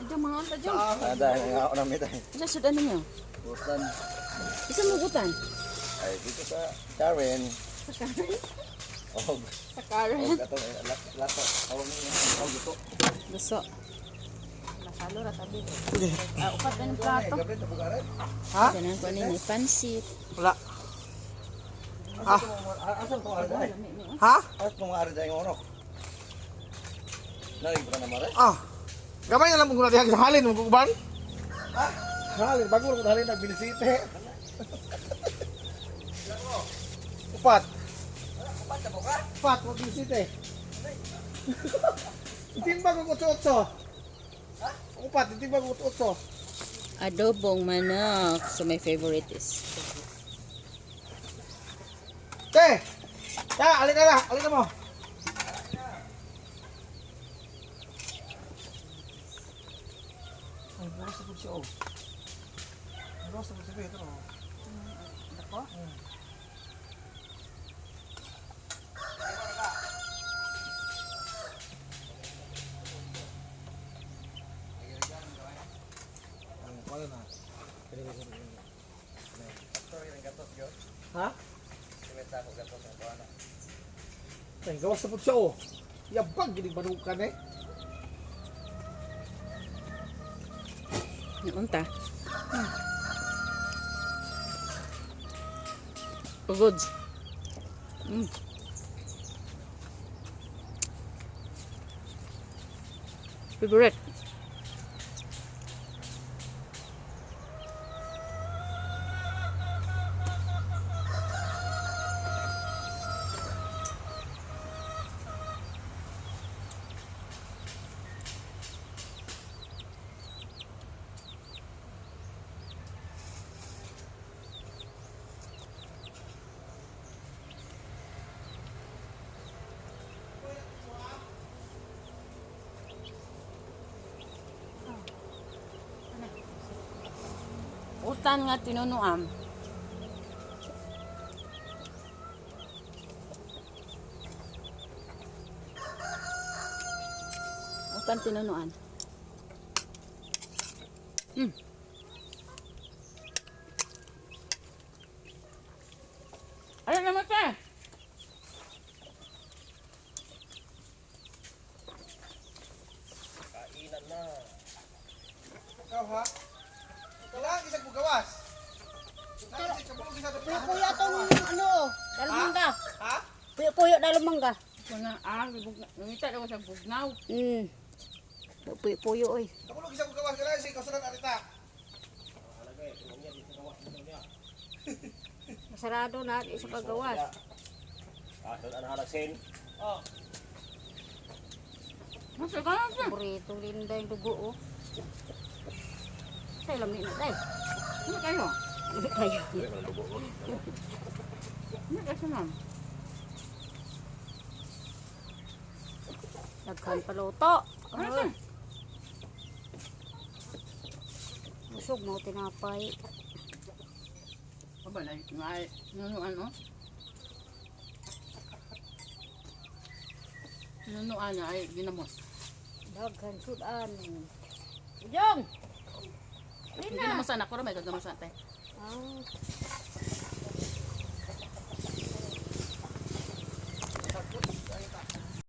Diyan mga anta diyan. Ada nga ako namin tayo. Diyan sudan ninyo. Butan. Isa mugutan. Ay, dito sa Karen. Sa Karen. Oh, Sa Karen. gato lato. Tawag niyo. Oh, dito. Gusto. Nakalo ra tabi. Upat na ng plato. Gabi ta bugaran. Ha? Tanan ko ni pansit. Wala. Ah. Asan ko ara dai? Ha? Asan ko ara dai ngono? Nari ko na mare. Ah. Gamay na lang mong natin halin mong kuban. Ha? Halin bago ko halin na binisite. Upat. Upat ta buga. Upat mo binisite. Timbang ko utso. Ha? Upat timbang ko utso. Adobong manok. So my favorite is. Te. Ya, alin na mo. Ay, bukas na po siya, oh. Bukas na po siya, ito, oh. Ako? Ang wala na. Sorry ng gatos yo. Ha? Simeta ko gatos ang tuana. Ay, gawas na po siya, oh. Yabang, ginibanukan, eh. Naunta. Pagod. Favorite. Utan nga tinunuam. Utan tinunuan. Ano naman ito? Kainan na. Ikaw, ha? Ikaw lang, isang bugawas. Puyo tong ano, dalmangga. Ha? Puyo dalmangga. Kuna lumita ako sa bugnaw. Puyo oy. Kapulog isang bugawas ka lang, sige, kausulan arita. Masarado na di sa paggawas. Asan ang halasin? Oh. Masa ka na? Burito linda yung dugo oh. Sa lami na day. Ano kayo? Ano tayo? Ano kayo ma'am? Daghan paluto. Ano Ay, busog mo tinapay. Aba na, nunuan o? Nunuan niya ay ginamos. Daghan sudan. Jong. Ginamosan ako na may gagamasan tayo. Ah,